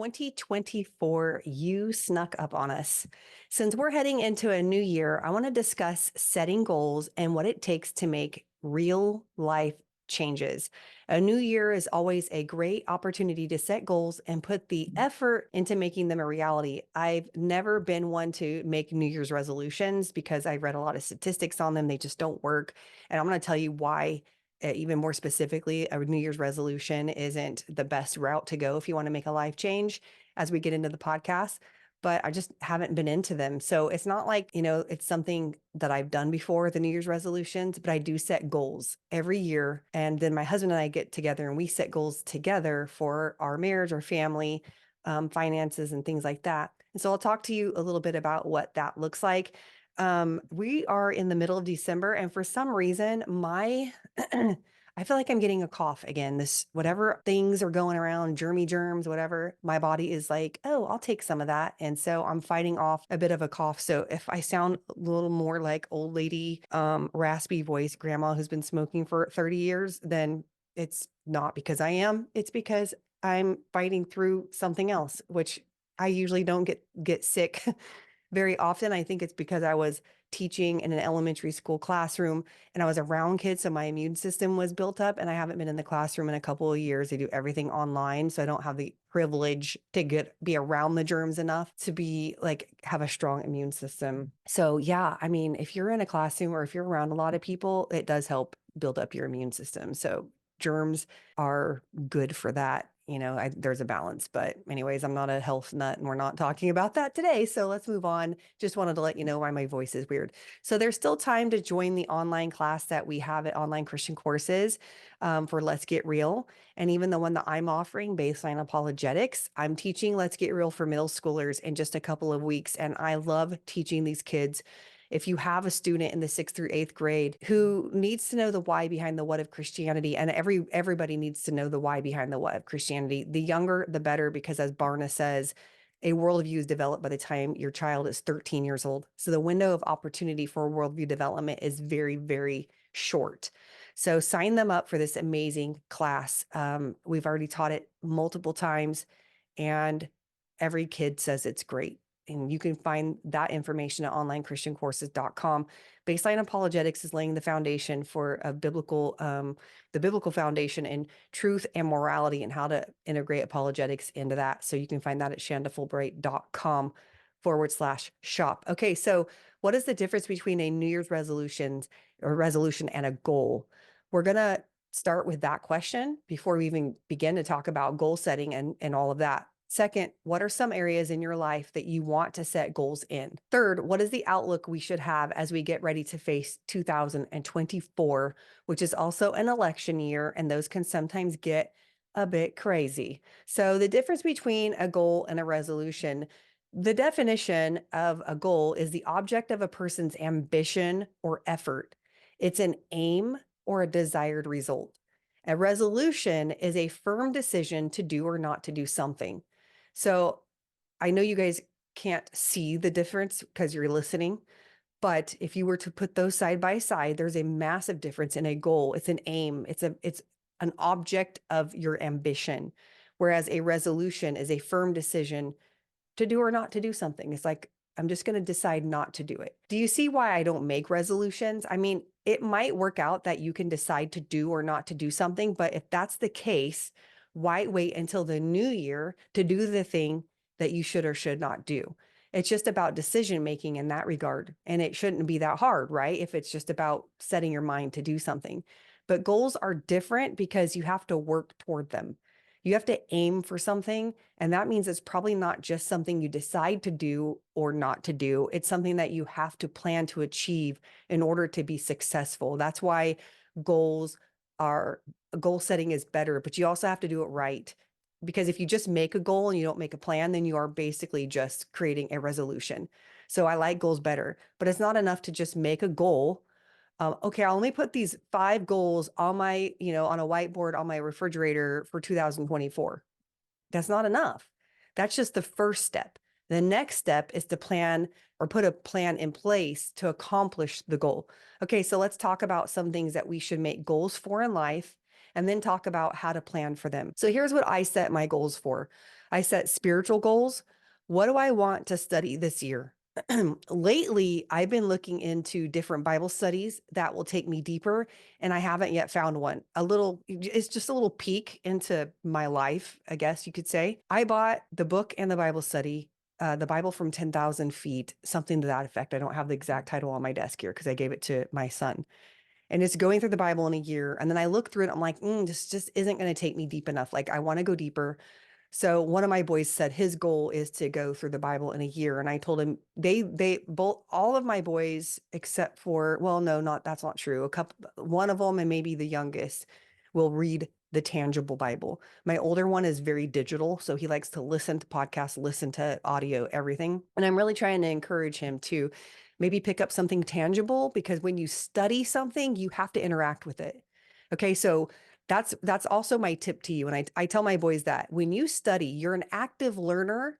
2024, you snuck up on us. Since we're heading into a new year, I want to discuss setting goals and what it takes to make real life changes. A new year is always a great opportunity to set goals and put the effort into making them a reality. I've never been one to make New Year's resolutions because I read a lot of statistics on them. They just don't work. And I'm going to tell you why even more specifically, a New Year's resolution isn't the best route to go if you want to make a life change as we get into the podcast. But I just haven't been into them. So it's not like, it's something that I've done before, the New Year's resolutions, but I do set goals every year. And then my husband and I get together and we set goals together for our marriage, our family, finances, and things like that. And so I'll talk to you a little bit about what that looks like. We are in the middle of December, and for some reason, my I feel like I'm getting a cough again. This whatever things are going around, germs, whatever, my body is like, oh, I'll take some of that. And so I'm fighting off a bit of a cough. So if I sound a little more like old lady, raspy voice, grandma who's been smoking for 30 years, then it's not because I am, it's because I'm fighting through something else, which I usually don't get sick very often. I think it's because I was teaching in an elementary school classroom and I was around kids. So my immune system was built up, and I haven't been in the classroom in a couple of years. I do everything online. So I don't have the privilege to be around the germs enough to have a strong immune system. So yeah, I mean, if you're in a classroom or if you're around a lot of people, it does help build up your immune system. So germs are good for that. There's a balance, but anyways, I'm not a health nut and we're not talking about that today. So let's move on. Just wanted to let you know why my voice is weird. So there's still time to join the online class that we have at Online Christian Courses for Let's Get Real. And even the one that I'm offering, Baseline Apologetics, I'm teaching Let's Get Real for middle schoolers in just a couple of weeks. And I love teaching these kids. If you have a student in the 6th through 8th grade who needs to know the why behind the what of Christianity, and everybody needs to know the why behind the what of Christianity, the younger, the better, because as Barna says, a worldview is developed by the time your child is 13 years old. So the window of opportunity for worldview development is very, very short. So sign them up for this amazing class. We've already taught it multiple times, and every kid says it's great. And you can find that information at onlinechristiancourses.com. Baseline Apologetics is laying the foundation for the biblical foundation in truth and morality and how to integrate apologetics into that. So you can find that at shandafulbright.com/shop. Okay, so what is the difference between a New Year's resolution and a goal? We're going to start with that question before we even begin to talk about goal setting and all of that. Second, what are some areas in your life that you want to set goals in? Third, what is the outlook we should have as we get ready to face 2024, which is also an election year, and those can sometimes get a bit crazy. So the difference between a goal and a resolution, the definition of a goal is the object of a person's ambition or effort. It's an aim or a desired result. A resolution is a firm decision to do or not to do something. So I know you guys can't see the difference because you're listening, but if you were to put those side by side, there's a massive difference in a goal. It's an aim. It's an object of your ambition, whereas a resolution is a firm decision to do or not to do something. It's like, I'm just going to decide not to do it. Do you see why I don't make resolutions? I mean, it might work out that you can decide to do or not to do something, but if that's the case, why wait until the new year to do the thing that you should or should not do? It's just about decision making in that regard. And it shouldn't be that hard, right? If it's just about setting your mind to do something. But goals are different because you have to work toward them. You have to aim for something. And that means it's probably not just something you decide to do or not to do. It's something that you have to plan to achieve in order to be successful. That's why goal setting is better, but you also have to do it right. Because if you just make a goal and you don't make a plan, then you are basically just creating a resolution. So I like goals better, but it's not enough to just make a goal. Okay, I'll only put these 5 goals on my, on a whiteboard on my refrigerator for 2024. That's not enough. That's just the first step. The next step is to plan or put a plan in place to accomplish the goal. Okay, so let's talk about some things that we should make goals for in life and then talk about how to plan for them. So here's what I set my goals for. I set spiritual goals. What do I want to study this year? Lately, I've been looking into different Bible studies that will take me deeper, and I haven't yet found one. It's just a little peek into my life, I guess you could say. I bought the book and the Bible study, the Bible from 10,000 feet, something to that effect. I don't have the exact title on my desk here because I gave it to my son. And it's going through the Bible in a year. And then I look through it, I'm like, this just isn't going to take me deep enough. Like, I want to go deeper. So one of my boys said his goal is to go through the Bible in a year. And I told him they both, all of my boys, except for, well, no, that's not true. One of them and maybe the youngest will read the tangible Bible. My older one is very digital. So he likes to listen to podcasts, listen to audio, everything. And I'm really trying to encourage him to maybe pick up something tangible, because when you study something, you have to interact with it. Okay. So that's also my tip to you. And I tell my boys that when you study, you're an active learner,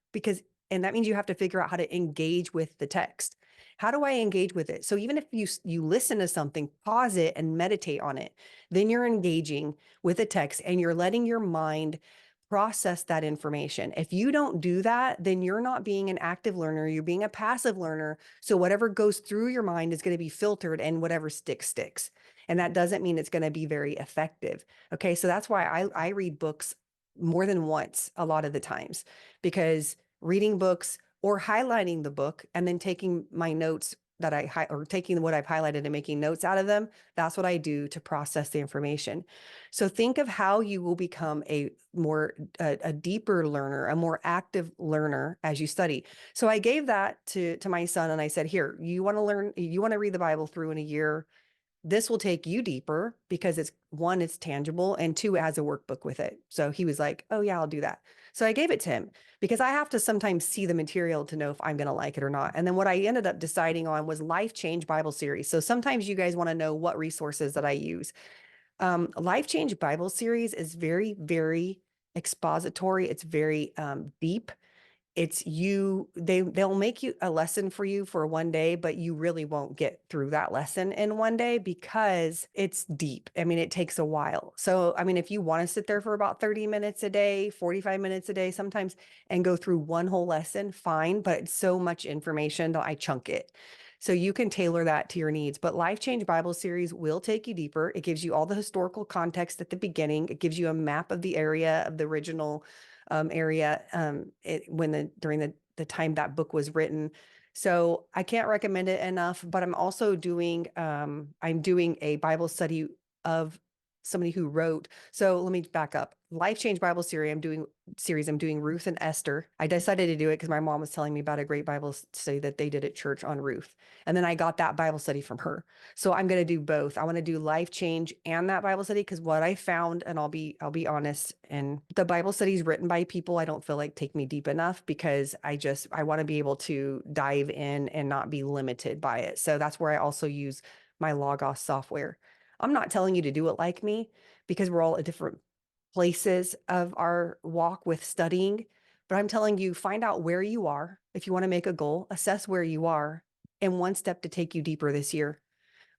and that means you have to figure out how to engage with the text. How do I engage with it? So even if you listen to something, pause it and meditate on it, then you're engaging with the text and you're letting your mind process that information. If you don't do that, then you're not being an active learner, you're being a passive learner. So whatever goes through your mind is going to be filtered, and whatever sticks. And that doesn't mean it's going to be very effective. Okay. So that's why I read books more than once a lot of the times, because reading books or highlighting the book and then taking my notes or taking what I've highlighted and making notes out of them, that's what I do to process the information. So think of how you will become a deeper learner, a more active learner as you study. So I gave that to my son, and I said, here, you want to read the Bible through in a year. This will take you deeper because it's tangible, and two, it has a workbook with it. So he was like, oh yeah, I'll do that. So I gave it to him because I have to sometimes see the material to know if I'm going to like it or not. And then what I ended up deciding on was Life Change Bible Series. So sometimes you guys want to know what resources that I use. Life Change Bible Series is very, very expository. It's very deep. They'll make you a lesson for you for one day, but you really won't get through that lesson in one day because it's deep. I mean, it takes a while. So, I mean, if you want to sit there for about 30 minutes a day, 45 minutes a day sometimes, and go through one whole lesson, fine, but it's so much information that I chunk it. So you can tailor that to your needs. But Life Change Bible Series will take you deeper. It gives you all the historical context at the beginning. It gives you a map of the area of the original area during the time that book was written. So I can't recommend it enough, but I'm also doing a Bible study of somebody who wrote. So let me back up. Life Change Bible series. I'm doing Ruth and Esther. I decided to do it because my mom was telling me about a great Bible study that they did at church on Ruth. And then I got that Bible study from her. So I'm going to do both. I want to do Life Change and that Bible study, because what I found, and I'll be honest, and the Bible studies written by people I don't feel like take me deep enough, because I want to be able to dive in and not be limited by it. So that's where I also use my Logos software. I'm not telling you to do it like me, because we're all at different places of our walk with studying, but I'm telling you, find out where you are. If you want to make a goal, assess where you are and one step to take you deeper this year.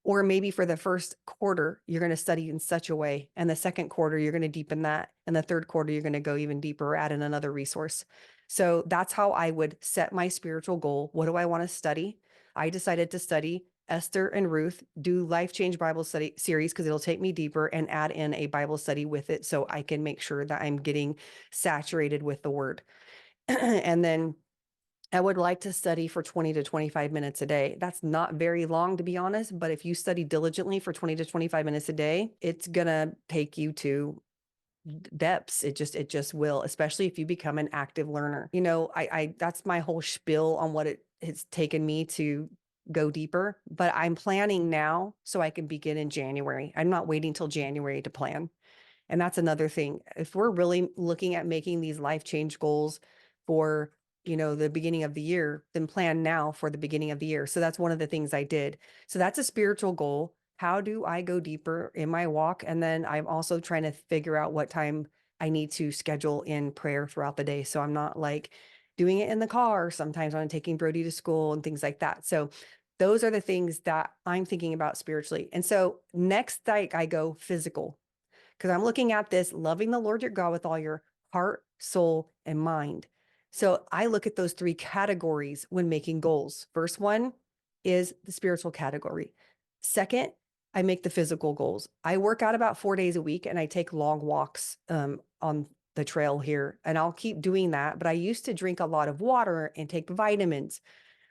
Or maybe for the first quarter, you're going to study in such a way, and the second quarter, you're going to deepen that. And the third quarter, you're going to go even deeper, or add in another resource. So that's how I would set my spiritual goal. What do I want to study? I decided to study Esther and Ruth, do Life Change Bible study series because it'll take me deeper, and add in a Bible study with it so I can make sure that I'm getting saturated with the word. And then I would like to study for 20 to 25 minutes a day. That's not very long, to be honest, but if you study diligently for 20 to 25 minutes a day, it's going to take you to depths. It just will, especially if you become an active learner. That's my whole spiel on what it has taken me to go deeper, but I'm planning now so I can begin in January. I'm not waiting till January to plan. And that's another thing. If we're really looking at making these life change goals for, the beginning of the year, then plan now for the beginning of the year. So that's one of the things I did. So that's a spiritual goal. How do I go deeper in my walk? And then I'm also trying to figure out what time I need to schedule in prayer throughout the day. So I'm not like doing it in the car sometimes when I'm taking Brody to school and things like that. So those are the things that I'm thinking about spiritually. And so next, I go physical, because I'm looking at this, loving the Lord your God with all your heart, soul, and mind. So I look at those three categories when making goals. First one is the spiritual category. Second, I make the physical goals. I work out about 4 days a week and I take long walks on the trail here, and I'll keep doing that. But I used to drink a lot of water and take vitamins.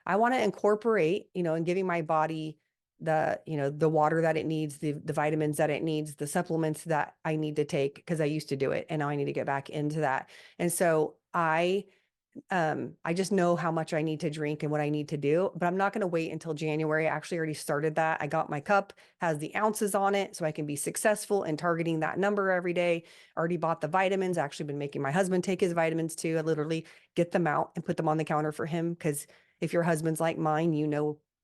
I want to incorporate, and giving my body the water that it needs, the vitamins that it needs, the supplements that I need to take, because I used to do it and now I need to get back into that. And so I just know how much I need to drink and what I need to do, but I'm not going to wait until January. I actually already started that. I got my cup, has the ounces on it, so I can be successful in targeting that number every day. Already bought the vitamins, actually been making my husband take his vitamins too. I literally get them out and put them on the counter for him, because if your husband's like mine,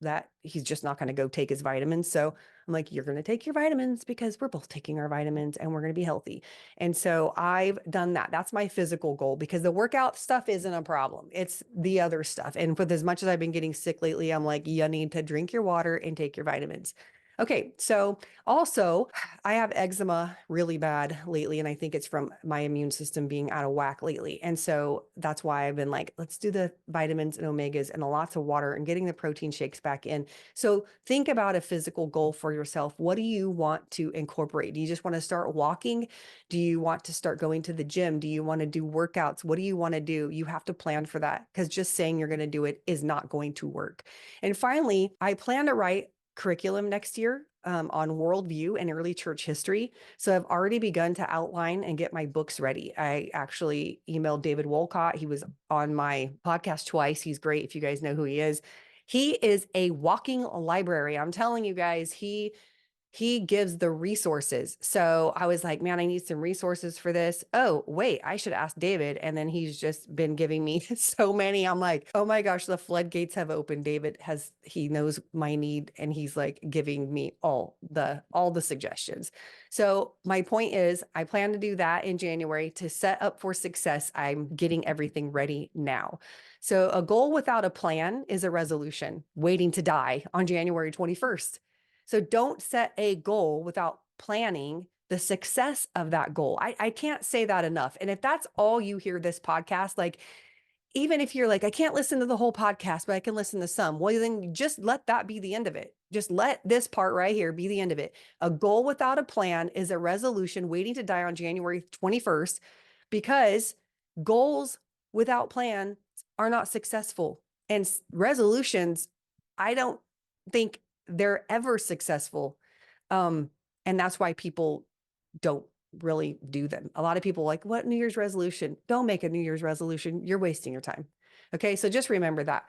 that he's just not going to go take his vitamins. So I'm like, you're going to take your vitamins because we're both taking our vitamins and we're going to be healthy. And so I've done that. That's my physical goal, because the workout stuff isn't a problem. It's the other stuff. And with as much as I've been getting sick lately, I'm like, you need to drink your water and take your vitamins. Okay. So also, I have eczema really bad lately, and I think it's from my immune system being out of whack lately. And so that's why I've been like, let's do the vitamins and omegas and lots of water and getting the protein shakes back in. So think about a physical goal for yourself. What do you want to incorporate? Do you just want to start walking? Do you want to start going to the gym? Do you want to do workouts? What do you want to do? You have to plan for that, because just saying you're going to do it is not going to work. And finally, I plan to write curriculum next year on worldview and early church history. So I've already begun to outline and get my books ready. I actually emailed David Wolcott. He was on my podcast twice. He's great if you guys know who he is. He is a walking library. I'm telling you guys, he gives the resources. So I was like, man, I need some resources for this. Oh, wait, I should ask David. And then he's just been giving me so many. I'm like, oh my gosh, the floodgates have opened. He knows my need, and he's like giving me all the suggestions. So my point is, I plan to do that in January to set up for success. I'm getting everything ready now. So a goal without a plan is a resolution waiting to die on January 21st. So don't set a goal without planning the success of that goal. I can't say that enough. And if that's all you hear this podcast, like, even if you're like, I can't listen to the whole podcast, but I can listen to some, well, then just let that be the end of it. Just let this part right here be the end of it. A goal without a plan is a resolution waiting to die on January 21st, because goals without plan are not successful. And resolutions, I don't think they're ever successful. And that's why people don't really do them. A lot of people are like, what New Year's resolution? Don't make a New Year's resolution. You're wasting your time. Okay. So just remember that.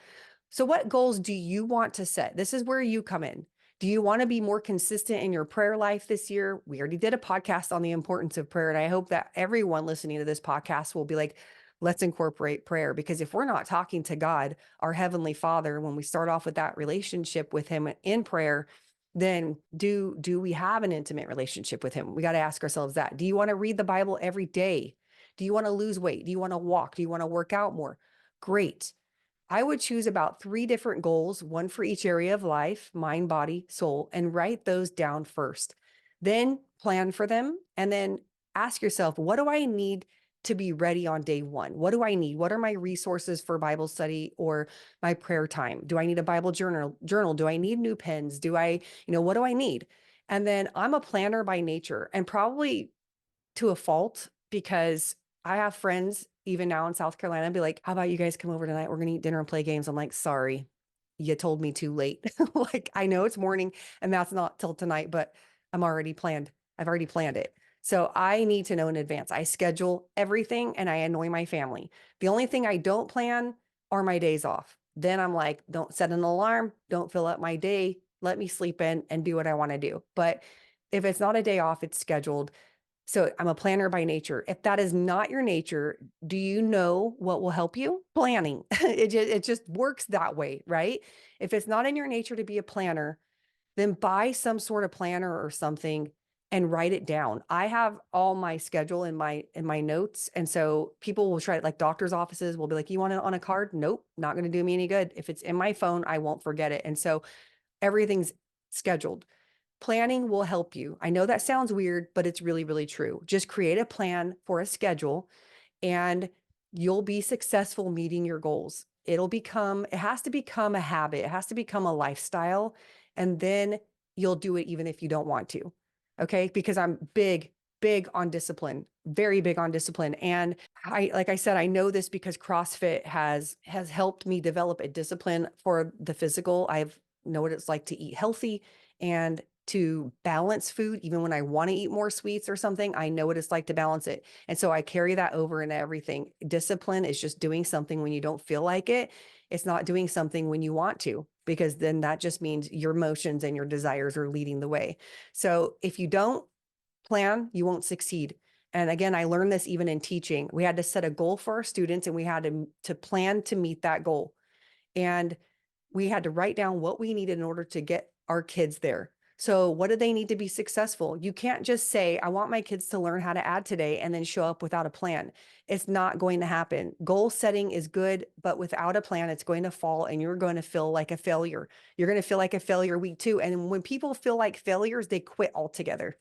So what goals do you want to set? This is where you come in. Do you want to be more consistent in your prayer life this year? We already did a podcast on the importance of prayer. And I hope that everyone listening to this podcast will be like, let's incorporate prayer, because if we're not talking to God, our Heavenly Father, when we start off with that relationship with Him in prayer, then do we have an intimate relationship with Him? We got to ask ourselves that. Do you want to read the Bible every day? Do you want to lose weight? Do you want to walk? Do you want to work out more? Great. I would choose about 3 different goals, one for each area of life, mind, body, soul, and write those down first. Then plan for them, and then ask yourself, what do I need to be ready on day one? What do I need? What are my resources for Bible study or my prayer time? Do I need a Bible journal? Do I need new pens? What do I need? And then I'm a planner by nature, and probably to a fault, because I have friends even now in South Carolina be like, how about you guys come over tonight? We're going to eat dinner and play games. I'm like, sorry, you told me too late. Like, I know it's morning and that's not till tonight, but I've already planned it. So I need to know in advance. I schedule everything and I annoy my family. The only thing I don't plan are my days off. Then I'm like, don't set an alarm. Don't fill up my day. Let me sleep in and do what I want to do. But if it's not a day off, it's scheduled. So I'm a planner by nature. If that is not your nature, do you know what will help you? Planning. It just works that way, right? If it's not in your nature to be a planner, then buy some sort of planner or something and write it down. I have all my schedule in my notes. And so people will try it, like doctor's offices will be like, you want it on a card? Nope, not going to do me any good. If it's in my phone, I won't forget it. And so everything's scheduled. Planning will help you. I know that sounds weird, but it's really, really true. Just create a plan for a schedule and you'll be successful meeting your goals. It has to become a habit. It has to become a lifestyle. And then you'll do it even if you don't want to. Okay. Because I'm big on discipline, very big on discipline. And like I said, I know this because CrossFit has helped me develop a discipline for the physical. I've know what it's like to eat healthy and to balance food. Even when I want to eat more sweets or something, I know what it's like to balance it. And so I carry that over into everything. Discipline is just doing something when you don't feel like it. It's not doing something when you want to, because then that just means your emotions and your desires are leading the way. So if you don't plan, you won't succeed. And again, I learned this even in teaching. We had to set a goal for our students and we had to plan to meet that goal. And we had to write down what we needed in order to get our kids there. So what do they need to be successful? You can't just say, I want my kids to learn how to add today and then show up without a plan. It's not going to happen. Goal setting is good, but without a plan, it's going to fall and you're going to feel like a failure. You're going to feel like a failure week 2. And when people feel like failures, they quit altogether.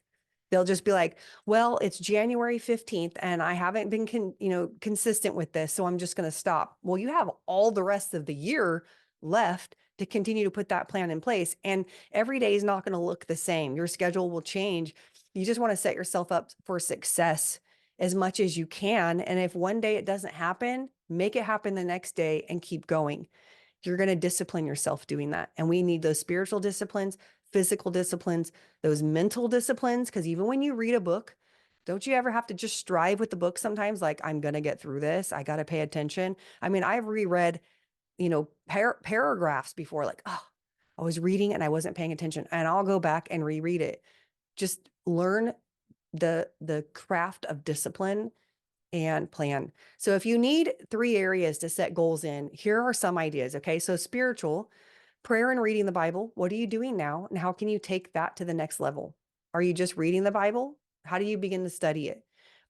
They'll just be like, well, it's January 15th and I haven't been consistent with this, so I'm just going to stop. Well, you have all the rest of the year left to continue to put that plan in place. And every day is not going to look the same. Your schedule will change. You just want to set yourself up for success as much as you can. And if one day it doesn't happen, make it happen the next day and keep going. You're going to discipline yourself doing that. And we need those spiritual disciplines, physical disciplines, those mental disciplines. Because even when you read a book, don't you ever have to just strive with the book sometimes? Like, I'm going to get through this. I got to pay attention. I mean, I've reread, paragraphs before, like, oh, I was reading and I wasn't paying attention. And I'll go back and reread it. Just learn the craft of discipline and plan. So if you need 3 areas to set goals in, here are some ideas. Okay. So spiritual, prayer and reading the Bible. What are you doing now? And how can you take that to the next level? Are you just reading the Bible? How do you begin to study it?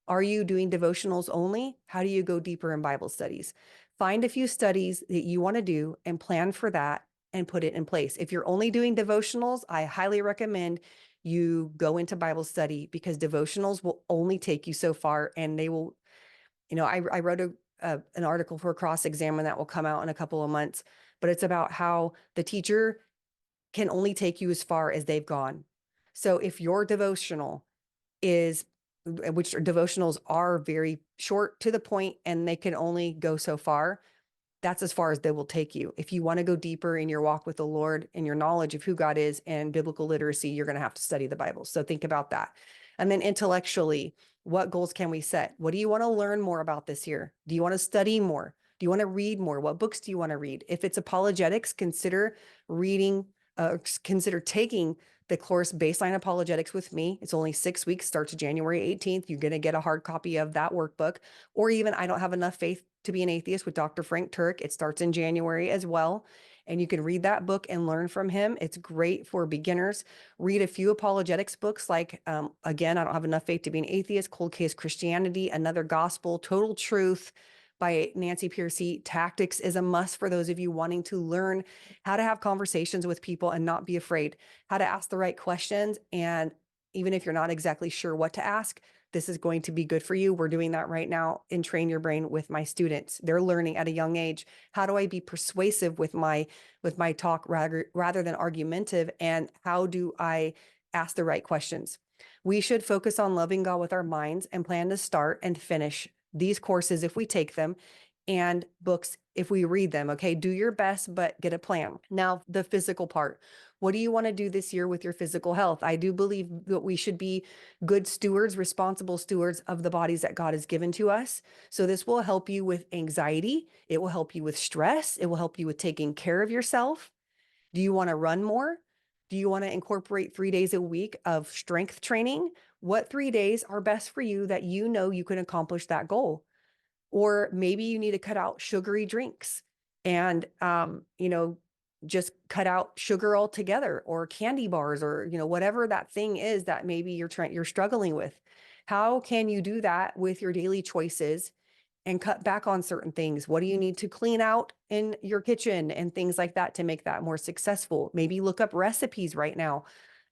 Are you doing devotionals only? How do you go deeper in Bible studies? Find a few studies that you want to do and plan for that and put it in place. If you're only doing devotionals, I highly recommend you go into Bible study, because devotionals will only take you so far, and they will, I wrote an article for Cross Examine that will come out in a couple of months, but it's about how the teacher can only take you as far as they've gone. So if your devotional is, which devotionals are very short to the point and they can only go so far, that's as far as they will take you. If you want to go deeper in your walk with the Lord and your knowledge of who God is and biblical literacy, you're going to have to study the Bible. So think about that. And then intellectually, what goals can we set? What do you want to learn more about this year? Do you want to study more? Do you want to read more? What books do you want to read? If it's apologetics, consider reading, consider taking the course Baseline Apologetics with me. It's only 6 weeks, starts January 18th. You're going to get a hard copy of that workbook. Or even I Don't Have Enough Faith to Be an Atheist with Dr. Frank Turk. It starts in January as well. And you can read that book and learn from him. It's great for beginners. Read a few apologetics books like, again, I Don't Have Enough Faith to Be an Atheist, Cold Case Christianity, Another Gospel, Total Truth by Nancy Pearcey. Tactics is a must for those of you wanting to learn how to have conversations with people and not be afraid, how to ask the right questions. And even if you're not exactly sure what to ask, this is going to be good for you. We're doing that right now in Train Your Brain with my students. They're learning at a young age. How do I be persuasive with my talk rather than argumentative? And how do I ask the right questions? We should focus on loving God with our minds and plan to start and finish these courses if we take them, and books if we read them. Okay. Do your best, but get a plan. Now, the physical part. What do you want to do this year with your physical health? I do believe that we should be good stewards, responsible stewards of the bodies that God has given to us. So this will help you with anxiety. It will help you with stress. It will help you with taking care of yourself. Do you want to run more? Do you want to incorporate 3 days a week of strength training? What 3 days are best for you that you know you can accomplish that goal? Or maybe you need to cut out sugary drinks and, just cut out sugar altogether, or candy bars, or, whatever that thing is that maybe you're struggling with. How can you do that with your daily choices and cut back on certain things? What do you need to clean out in your kitchen and things like that to make that more successful? Maybe look up recipes right now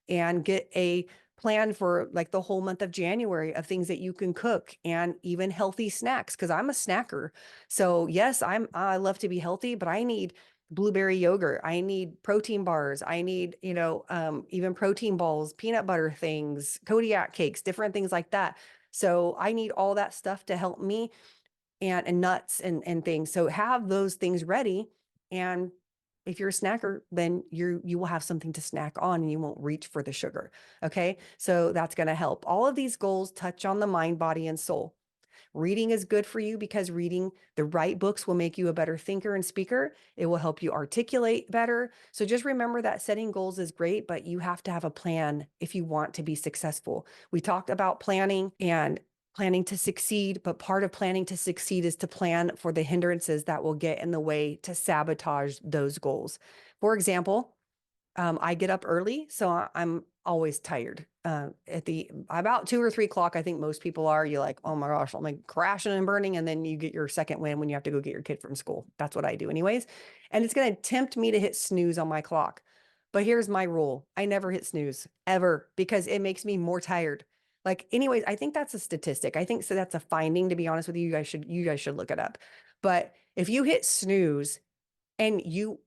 and get a plan for like the whole month of January of things that you can cook and even healthy snacks. Cause I'm a snacker. So yes, I love to be healthy, but I need blueberry yogurt. I need protein bars. I need, even protein balls, peanut butter things, Kodiak cakes, different things like that. So I need all that stuff to help me and nuts and things. So have those things ready. And if you're a snacker, then you will have something to snack on and you won't reach for the sugar. Okay. So that's going to help. All of these goals touch on the mind, body, and soul. Reading is good for you because reading the right books will make you a better thinker and speaker. It will help you articulate better. So just remember that setting goals is great, but you have to have a plan if you want to be successful. We talked about planning and planning to succeed, but part of planning to succeed is to plan for the hindrances that will get in the way to sabotage those goals. For example, I get up early, so I'm always tired. At the about 2 or 3 o'clock, I think most people are. You're like, oh my gosh, I'm like crashing and burning, and then you get your second win when you have to go get your kid from school. That's what I do, anyways. And it's going to tempt me to hit snooze on my clock. But here's my rule: I never hit snooze ever because it makes me more tired. Like, anyways, I think that's a statistic. I think so. That's a finding. To be honest with you, you guys should look it up. But if you hit snooze and you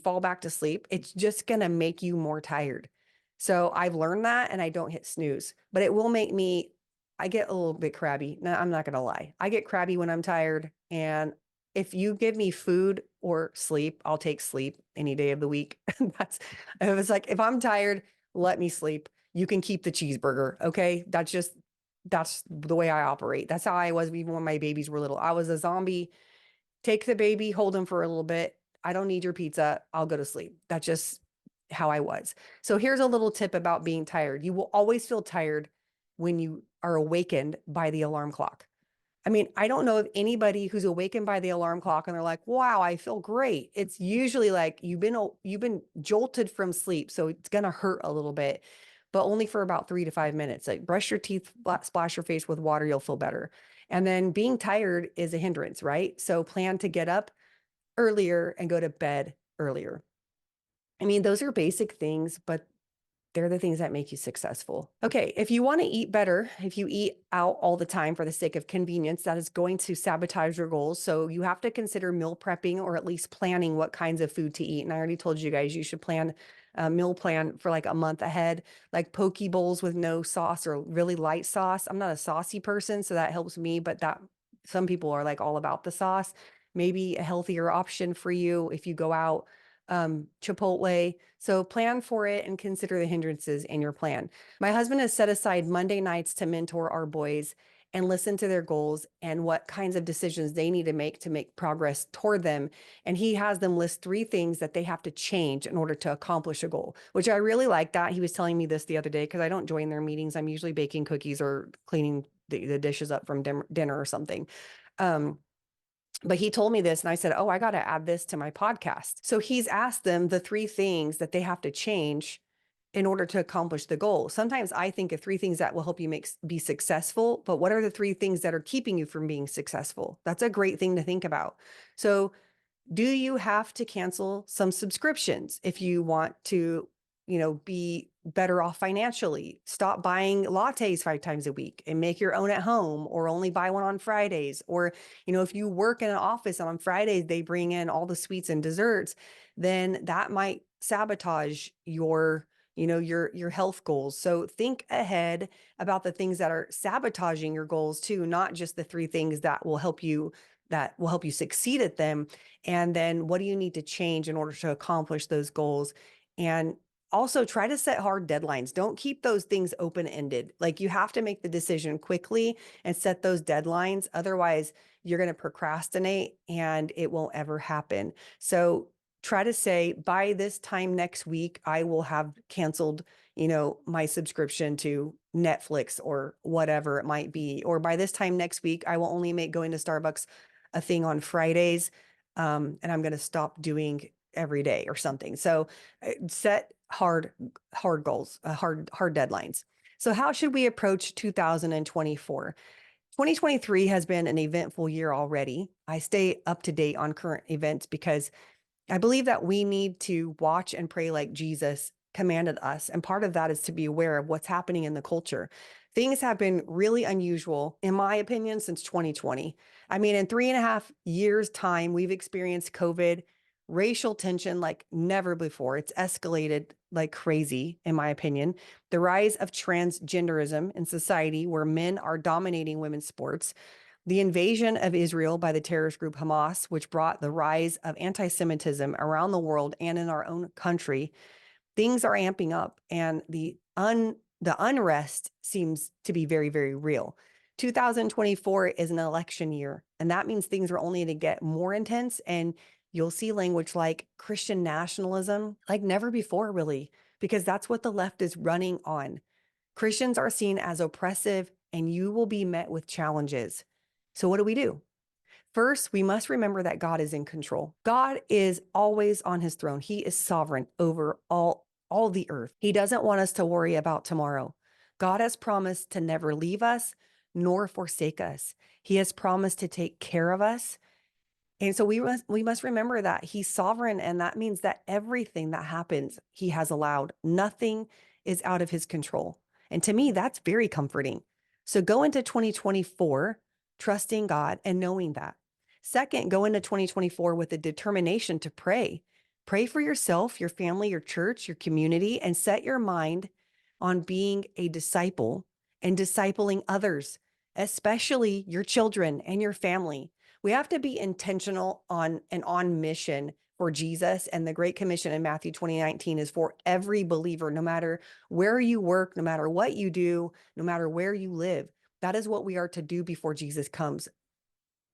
fall back to sleep, it's just going to make you more tired. So I've learned that and I don't hit snooze, but it will make me, I get a little bit crabby. No, I'm not going to lie. I get crabby when I'm tired. And if you give me food or sleep, I'll take sleep any day of the week. It was like, if I'm tired, let me sleep. You can keep the cheeseburger. Okay. That's the way I operate. That's how I was even when my babies were little. I was a zombie. Take the baby, hold him for a little bit. I don't need your pizza. I'll go to sleep. That's just how I was. So here's a little tip about being tired. You will always feel tired when you are awakened by the alarm clock. I mean, I don't know of anybody who's awakened by the alarm clock and they're like, "Wow, I feel great." It's usually like you've been jolted from sleep, so it's going to hurt a little bit, but only for about 3 to 5 minutes. Like brush your teeth, splash your face with water, you'll feel better. And then being tired is a hindrance, right? So plan to get up earlier and go to bed earlier. I mean, those are basic things, but they're the things that make you successful. Okay, if you want to eat better, if you eat out all the time for the sake of convenience, that is going to sabotage your goals. So you have to consider meal prepping or at least planning what kinds of food to eat. And I already told you guys you should plan a meal plan for like a month ahead, like poke bowls with no sauce or really light sauce. I'm not a saucy person, so that helps me, but that some people are like all about the sauce. Maybe a healthier option for you if you go out, Chipotle. So plan for it and consider the hindrances in your plan. My husband has set aside Monday nights to mentor our boys and listen to their goals and what kinds of decisions they need to make progress toward them. And he has them list 3 things that they have to change in order to accomplish a goal, which I really like that. He was telling me this the other day because I don't join their meetings. I'm usually baking cookies or cleaning the dishes up from dinner or something. But he told me this and I said, oh, I got to add this to my podcast. So he's asked them the 3 things that they have to change in order to accomplish the goal. Sometimes I think of 3 things that will help you be successful, but what are the 3 things that are keeping you from being successful? That's a great thing to think about. So do you have to cancel some subscriptions if you want to, be better off financially? Stop buying lattes 5 times a week and make your own at home, or only buy one on Fridays. Or, if you work in an office and on Fridays they bring in all the sweets and desserts, then that might sabotage your health goals. So think ahead about the things that are sabotaging your goals too, not just the 3 things that will help you succeed at them. And then what do you need to change in order to accomplish those goals? And also try to set hard deadlines. Don't keep those things open-ended. Like, you have to make the decision quickly and set those deadlines. Otherwise, you're going to procrastinate and it won't ever happen. So try to say, by this time next week, I will have canceled, my subscription to Netflix or whatever it might be. Or by this time next week, I will only make going to Starbucks a thing on Fridays. And I'm going to stop doing every day or something. So set hard goals, hard deadlines. So how should we approach 2024? 2023 has been an eventful year already. I stay up to date on current events because I believe that we need to watch and pray like Jesus commanded us. And part of that is to be aware of what's happening in the culture. Things have been really unusual, in my opinion, since 2020. I mean, in 3.5 years' time, we've experienced COVID, racial tension like never before. It's escalated like crazy, in my opinion. The rise of transgenderism in society, where men are dominating women's sports, the invasion of Israel by the terrorist group Hamas, which brought the rise of anti Semitism around the world and in our own country. Things are amping up, and the unrest seems to be very, very real. 2024 is an election year, and that means things are only to get more intense. And you'll see language like Christian nationalism like never before, really, because that's what the left is running on. Christians are seen as oppressive, and you will be met with challenges. So, what do we do? First, we must remember that God is in control. God is always on his throne. He is sovereign over all the earth. He doesn't want us to worry about tomorrow. God has promised to never leave us nor forsake us. He has promised to take care of us. And so we must remember that he's sovereign, and that means that everything that happens, he has allowed. Nothing is out of his control. And to me, that's very comforting. So go into 2024 trusting God and knowing that. Second, go into 2024 with a determination to pray. Pray for yourself, your family, your church, your community, and set your mind on being a disciple and discipling others, especially your children and your family. We have to be intentional on mission for Jesus. And the Great Commission in Matthew 20:19 is for every believer, no matter where you work, no matter what you do, no matter where you live. That is what we are to do before Jesus comes.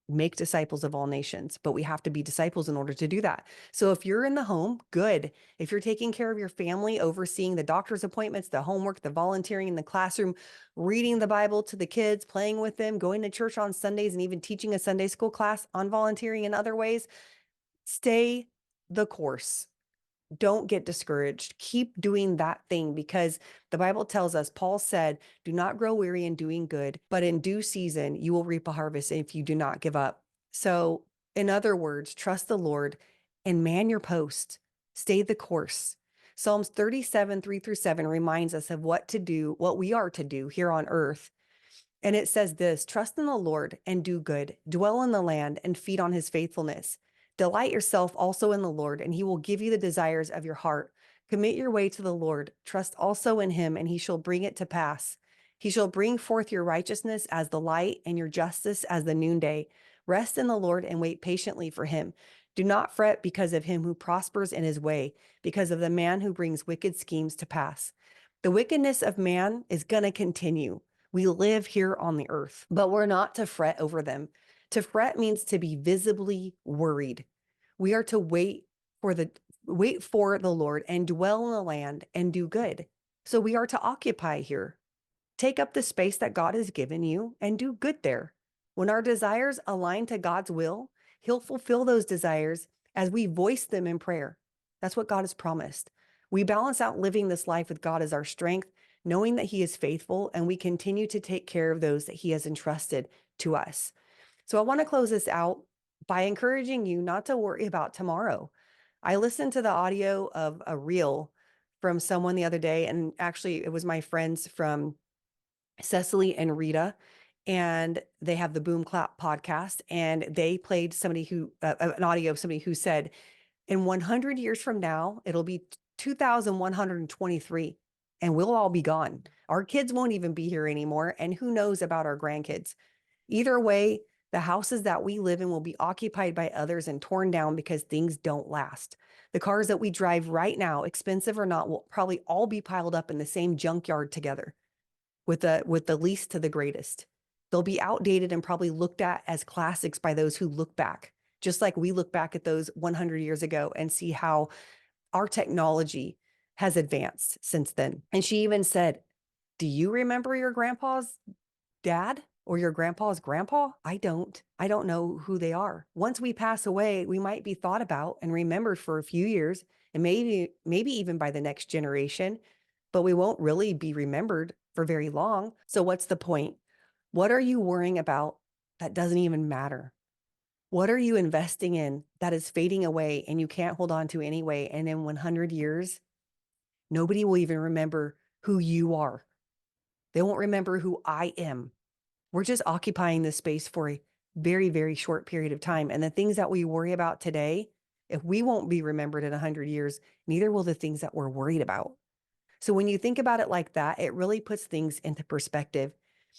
Make disciples of all nations, but we have to be disciples in order to do that. So if you're in the home, good. If you're taking care of your family, overseeing the doctor's appointments, the homework, the volunteering in the classroom, reading the Bible to the kids, playing with them, going to church on Sundays, and even teaching a Sunday school class on volunteering in other ways, stay the course. Don't get discouraged. Keep doing that thing, because the Bible tells us, Paul said, do not grow weary in doing good, but in due season, you will reap a harvest if you do not give up. So, in other words, trust the Lord and man your post. Stay the course. Psalms 37, 3-7 reminds us of what to do, what we are to do here on earth. And it says this: trust in the Lord and do good, dwell in the land and feed on his faithfulness. Delight yourself also in the Lord, and he will give you the desires of your heart. Commit your way to the Lord. Trust also in him, and he shall bring it to pass. He shall bring forth your righteousness as the light and your justice as the noonday. Rest in the Lord and wait patiently for him. Do not fret because of him who prospers in his way, because of the man who brings wicked schemes to pass. The wickedness of man is going to continue. We live here on the earth, but we're not to fret over them. To fret means to be visibly worried. We are to wait for the Lord and dwell in the land and do good. So we are to occupy here. Take up the space that God has given you and do good there. When our desires align to God's will, he'll fulfill those desires as we voice them in prayer. That's what God has promised. We balance out living this life with God as our strength, knowing that he is faithful, and we continue to take care of those that he has entrusted to us. So I want to close this out by encouraging you not to worry about tomorrow. I listened to the audio of a reel from someone the other day, and actually it was my friends from Cecily and Rita, and they have the Boom Clap podcast, and they played an audio of somebody who said, in 100 years from now, it'll be 2123, and we'll all be gone. Our kids won't even be here anymore, and who knows about our grandkids. Either way, the houses that we live in will be occupied by others and torn down because things don't last. The cars that we drive right now, expensive or not, will probably all be piled up in the same junkyard together, with the least to the greatest. They'll be outdated and probably looked at as classics by those who look back, just like we look back at those 100 years ago and see how our technology has advanced since then. And she even said, do you remember your grandpa's dad or your grandpa's grandpa? I don't. I don't know who they are. Once we pass away, we might be thought about and remembered for a few years, and maybe even by the next generation, but we won't really be remembered for very long. So what's the point? What are you worrying about that doesn't even matter? What are you investing in that is fading away and you can't hold on to anyway? And in 100 years, Nobody will even remember who you are. They won't remember who I am. We're just occupying this space for a very, very short period of time. And the things that we worry about today, if we won't be remembered in 100 years, neither will the things that we're worried about. So when you think about it like that, it really puts things into perspective.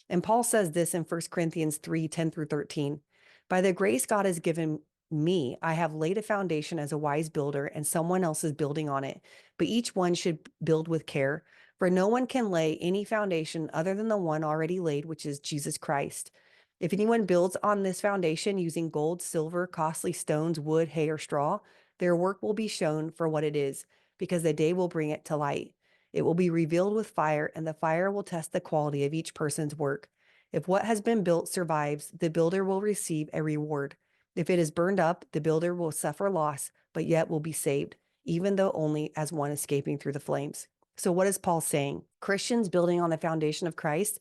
And Paul says this in 1 Corinthians 3:10-13. By the grace God has given me, I have laid a foundation as a wise builder, and someone else is building on it. But each one should build with care, for no one can lay any foundation other than the one already laid, which is Jesus Christ. If anyone builds on this foundation using gold, silver, costly stones, wood, hay, or straw, their work will be shown for what it is, because the day will bring it to light. It will be revealed with fire, and the fire will test the quality of each person's work. If what has been built survives, the builder will receive a reward. If it is burned up, the builder will suffer loss, but yet will be saved, even though only as one escaping through the flames. So, what is Paul saying? Christians building on the foundation of Christ,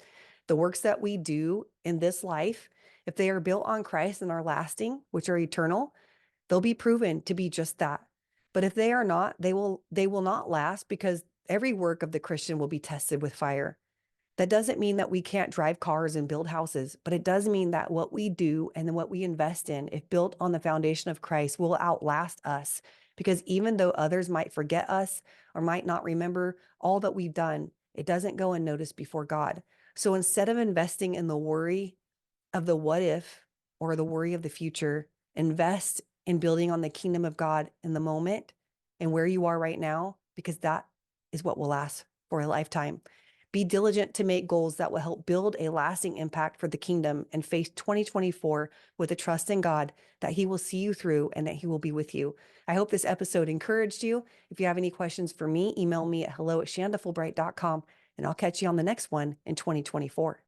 the works that we do in this life, if they are built on Christ and are lasting, which are eternal, they'll be proven to be just that. But if they are not, they will not last, because every work of the Christian will be tested with fire. That doesn't mean that we can't drive cars and build houses, but it does mean that what we do and then what we invest in, if built on the foundation of Christ, will outlast us. Because even though others might forget us or might not remember all that we've done, it doesn't go unnoticed before God. So instead of investing in the worry of the what if or the worry of the future, invest in building on the kingdom of God in the moment and where you are right now, because that is what will last for a lifetime. Be diligent to make goals that will help build a lasting impact for the kingdom, and face 2024 with a trust in God that He will see you through and that He will be with you. I hope this episode encouraged you. If you have any questions for me, email me at hello@shandafulbright.com, and I'll catch you on the next one in 2024.